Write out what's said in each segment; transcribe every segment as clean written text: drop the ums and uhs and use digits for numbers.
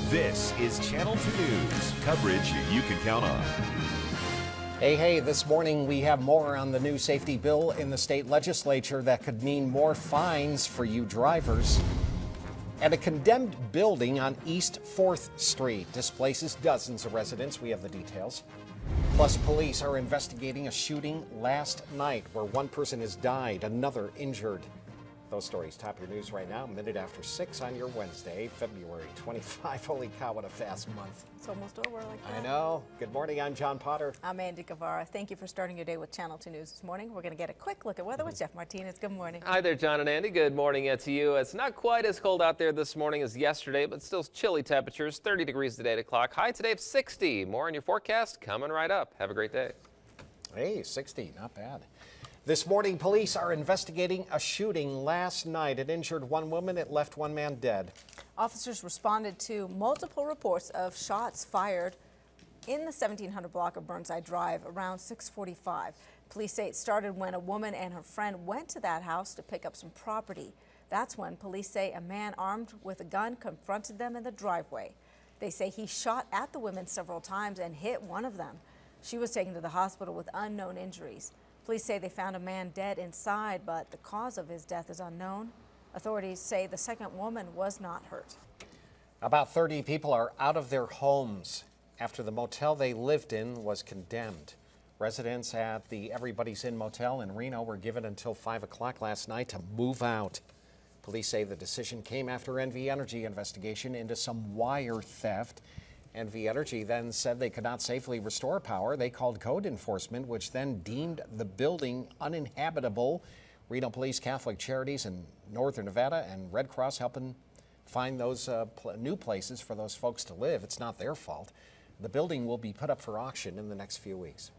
This is Channel 2 News, coverage you can count on. Hey, this morning we have more on the new safety bill in the state legislature that could mean more fines for you drivers. And a condemned building on East 4th Street displaces dozens of residents. We have the details. Plus, police are investigating a shooting last night where one person has died, another injured. Those stories top your news right now, a minute after 6 on your Wednesday, February 25. Holy cow, what a fast month. It's almost over like that. I know. Good morning, I'm John Potter. I'm Andy Guevara. Thank you for starting your day with Channel 2 News this morning. We're going to get a quick look at weather with Jeff Martinez. Good morning. Hi there, John and Andy. Good morning to you. It's not quite as cold out there this morning as yesterday, but still chilly temperatures, 30 degrees at 8 o'clock. High today of 60. More on your forecast coming right up. Have a great day. Hey, 60, not bad. This morning, police are investigating a shooting last night. It injured one woman. It left one man dead. Officers responded to multiple reports of shots fired in the 1700 block of Burnside Drive around 6:45. Police say it started when a woman and her friend went to that house to pick up some property. That's when police say a man armed with a gun confronted them in the driveway. They say he shot at the women several times and hit one of them. She was taken to the hospital with unknown injuries. Police say they found a man dead inside, but the cause of his death is unknown. Authorities say the second woman was not hurt. About 30 people are out of their homes after the motel they lived in was condemned. Residents at the Everybody's Inn Motel in Reno were given until 5 o'clock last night to move out. Police say the decision came after NV Energy investigation into some wire theft. NV Energy then said they could not safely restore power. They called code enforcement, which then deemed the building uninhabitable. Reno Police, Catholic Charities in Northern Nevada, and Red Cross helping find those new places for those folks to live. It's not their fault. The building will be put up for auction in the next few weeks.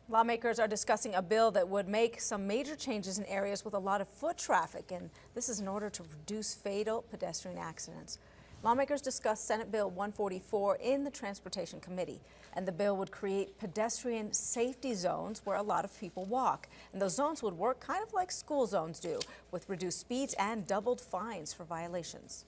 Lawmakers are discussing a bill that would make some major changes in areas with a lot of foot traffic, and this is in order to reduce fatal pedestrian accidents. Lawmakers discussed Senate Bill 144 in the Transportation Committee, and the bill would create pedestrian safety zones where a lot of people walk. And those zones would work kind of like school zones do, with reduced speeds and doubled fines for violations.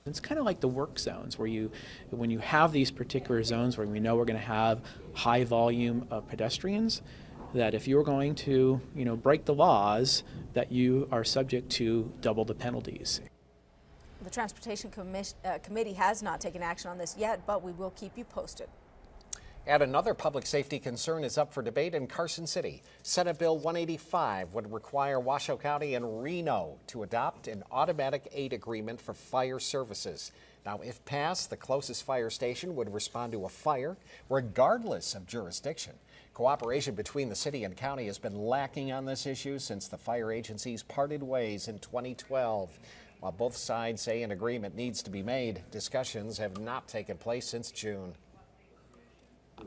It's kind of like the work zones where when you have these particular zones where we know we're going to have high volume of pedestrians, that if you're going to, break the laws, that you are subject to double the penalties. The Transportation Committee has not taken action on this yet, but we will keep you posted. And another public safety concern is up for debate in Carson City. Senate Bill 185 would require Washoe County and Reno to adopt an automatic aid agreement for fire services. Now, if passed, the closest fire station would respond to a fire regardless of jurisdiction. Cooperation between the city and county has been lacking on this issue since the fire agencies parted ways in 2012. While both sides say an agreement needs to be made, discussions have not taken place since June.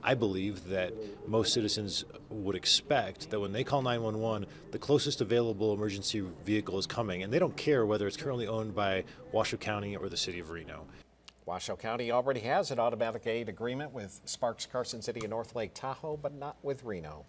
I believe that most citizens would expect that when they call 911, the closest available emergency vehicle is coming, and they don't care whether it's currently owned by Washoe County or the city of Reno. Washoe County already has an automatic aid agreement with Sparks, Carson City, and North Lake Tahoe, but not with Reno.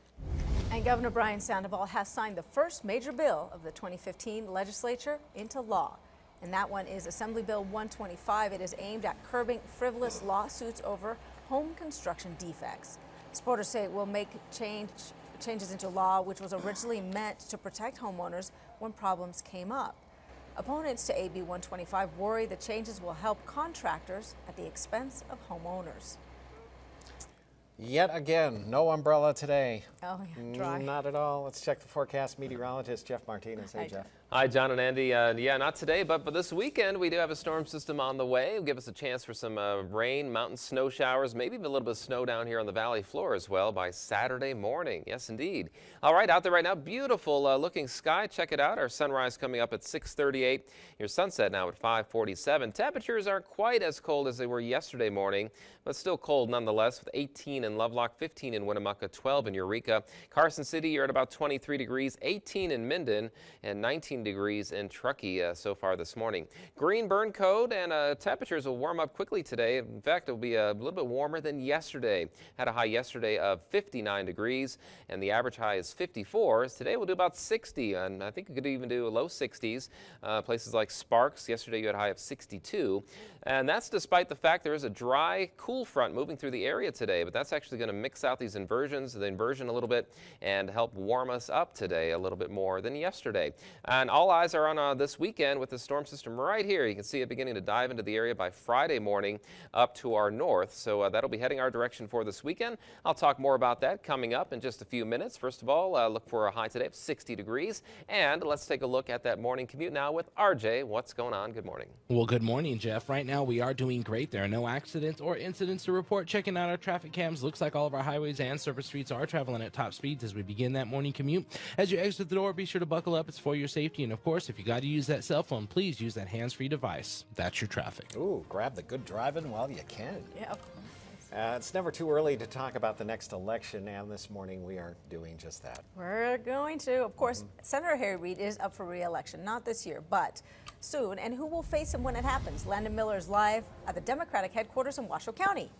And Governor Brian Sandoval has signed the first major bill of the 2015 legislature into law. And that one is Assembly Bill 125. It is aimed at curbing frivolous lawsuits over home construction defects. Supporters say it will make changes into law, which was originally meant to protect homeowners when problems came up. Opponents to AB 125 worry the changes will help contractors at the expense of homeowners. Yet again, no umbrella today. Oh, yeah, dry. Not at all. Let's check the forecast. Meteorologist Jeff Martinez. Hey, Jeff. Hi, John and Andy. Yeah, not today, but this weekend we do have a storm system on the way. It'll give us a chance for some rain, mountain snow showers, maybe even a little bit of snow down here on the valley floor as well by Saturday morning. Yes, indeed. All right, out there right now, beautiful looking sky. Check it out. Our sunrise coming up at 6:38. Your sunset now at 5:47. Temperatures aren't quite as cold as they were yesterday morning, but still cold nonetheless with 18 16 in Lovelock, 15 in Winnemucca, 12 in Eureka. Carson City, you're at about 23 degrees, 18 in Minden, and 19 degrees in Truckee so far this morning. Green burn code, and temperatures will warm up quickly today. In fact, it'll be a little bit warmer than yesterday. Had a high yesterday of 59 degrees, and the average high is 54. Today we'll do about 60, and I think we could even do low 60s. Places like Sparks, yesterday you had a high of 62. And that's despite the fact there is a dry, cool front moving through the area today, but that's actually going to mix out these inversions, the inversion a little bit, and help warm us up today a little bit more than yesterday. And all eyes are on this weekend with the storm system right here. You can see it beginning to dive into the area by Friday morning up to our north. So that'll be heading our direction for this weekend. I'll talk more about that coming up in just a few minutes. First of all, look for a high today of 60 degrees. And let's take a look at that morning commute now with RJ. What's going on? Good morning. Well, good morning, Jeff. Right now we are doing great. There are no accidents or incidents to report. Checking out our traffic cams, looks like all of our highways and surface streets are traveling at top speeds as we begin that morning commute. As you exit the door, be sure to buckle up. It's for your safety. And of course, if you got to use that cell phone, please use that hands-free device. That's your traffic. Ooh, grab the good driving while you can. Yeah. It's never too early to talk about the next election, and this morning we are doing just that. We're going to. Of course, Senator Harry Reid is up for re-election, not this year, but soon. And who will face him when it happens? Landon Miller is live at the Democratic headquarters in Washoe County.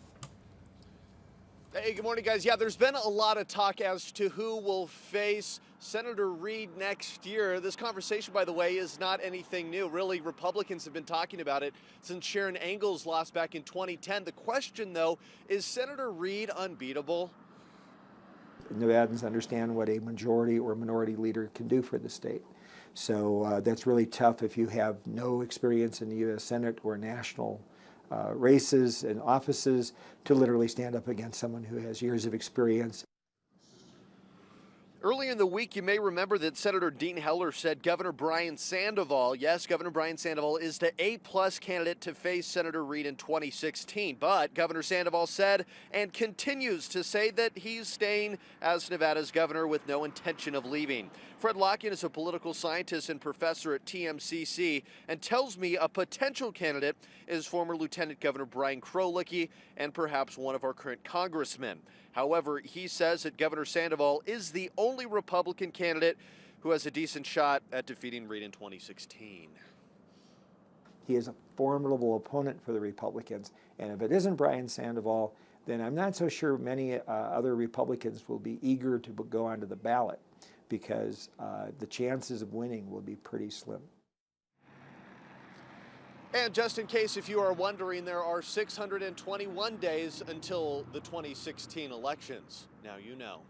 Hey, good morning, guys. Yeah, there's been a lot of talk as to who will face Senator Reid next year. This conversation, by the way, is not anything new. Really, Republicans have been talking about it since Sharon Angles lost back in 2010. The question, though, is Senator Reid unbeatable? Nevadans understand what a majority or minority leader can do for the state. So that's really tough if you have no experience in the U.S. Senate or national races and offices to literally stand up against someone who has years of experience. Earlier in the week, you may remember that Senator Dean Heller said Governor Brian Sandoval, yes, Governor Brian Sandoval is the A-plus candidate to face Senator Reid in 2016. But Governor Sandoval said and continues to say that he's staying as Nevada's governor with no intention of leaving. Fred Locken is a political scientist and professor at TMCC and tells me a potential candidate is former Lieutenant Governor Brian Krolicki and perhaps one of our current congressmen. However, he says that Governor Sandoval is the only Republican candidate who has a decent shot at defeating Reid in 2016. He is a formidable opponent for the Republicans, and if it isn't Brian Sandoval, then I'm not so sure many other Republicans will be eager to go onto the ballot because the chances of winning will be pretty slim. And just in case if you are wondering, there are 621 days until the 2016 elections. Now you know.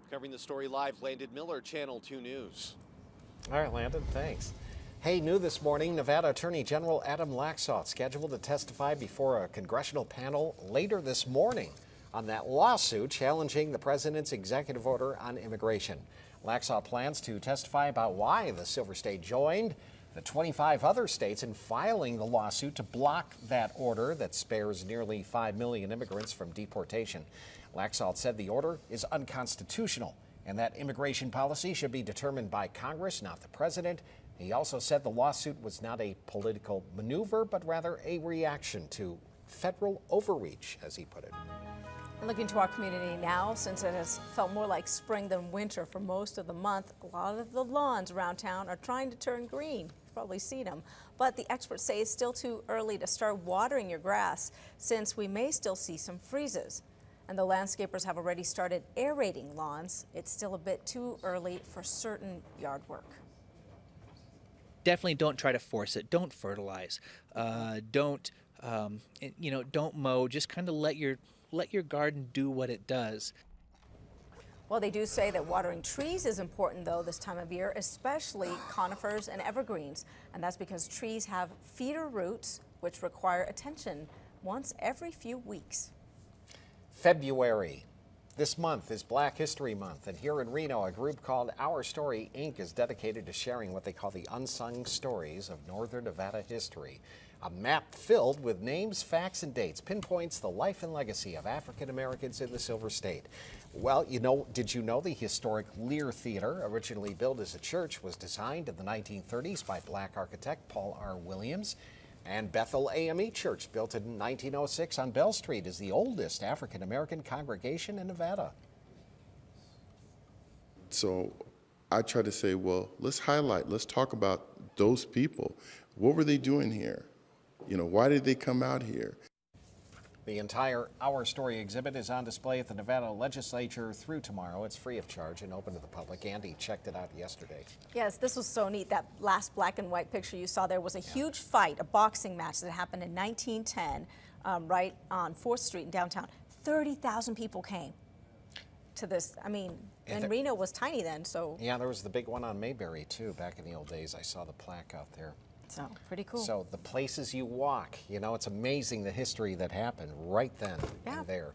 Covering the story live, Landon Miller, Channel 2 News. All right, Landon, thanks. Hey, new this morning, Nevada Attorney General Adam Laxalt scheduled to testify before a congressional panel later this morning on that lawsuit challenging the president's executive order on immigration. Laxalt plans to testify about why the Silver State joined the 25 other states in filing the lawsuit to block that order that spares nearly 5 million immigrants from deportation. Laxalt said the order is unconstitutional and that immigration policy should be determined by Congress, not the president. He also said the lawsuit was not a political maneuver, but rather a reaction to federal overreach, as he put it. Looking to our community now, since it has felt more like spring than winter for most of the month, a lot of the lawns around town are trying to turn green. You've probably seen them. But the experts say it's still too early to start watering your grass since we may still see some freezes. And the landscapers have already started aerating lawns. It's still a bit too early for certain yard work. Definitely don't try to force it. Don't fertilize. Don't mow. Just kind of let your garden do what it does. Well, they do say that watering trees is important, though, this time of year, especially conifers and evergreens. And that's because trees have feeder roots, which require attention once every few weeks. February. This month is Black History Month, and here in Reno, a group called Our Story, Inc. is dedicated to sharing what they call the unsung stories of Northern Nevada history. A map filled with names, facts, and dates pinpoints the life and legacy of African Americans in the Silver State. Well, did you know the historic Lear Theater, originally built as a church, was designed in the 1930s by black architect Paul R. Williams? And Bethel AME Church, built in 1906 on Bell Street, is the oldest African-American congregation in Nevada. So I try to say, well, let's talk about those people. What were they doing here? You know, why did they come out here? The entire Our Story exhibit is on display at the Nevada Legislature through tomorrow. It's free of charge and open to the public. Andy checked it out yesterday. Yes, this was so neat. That last black and white picture you saw there was a huge fight, a boxing match that happened in 1910, right on 4th Street in downtown. 30,000 people came to this. I mean, and Reno was tiny then, so. Yeah, there was the big one on Mayberry, too, back in the old days. I saw the plaque out there. So, pretty cool. So the places you walk, you know, it's amazing the history that happened right then and there.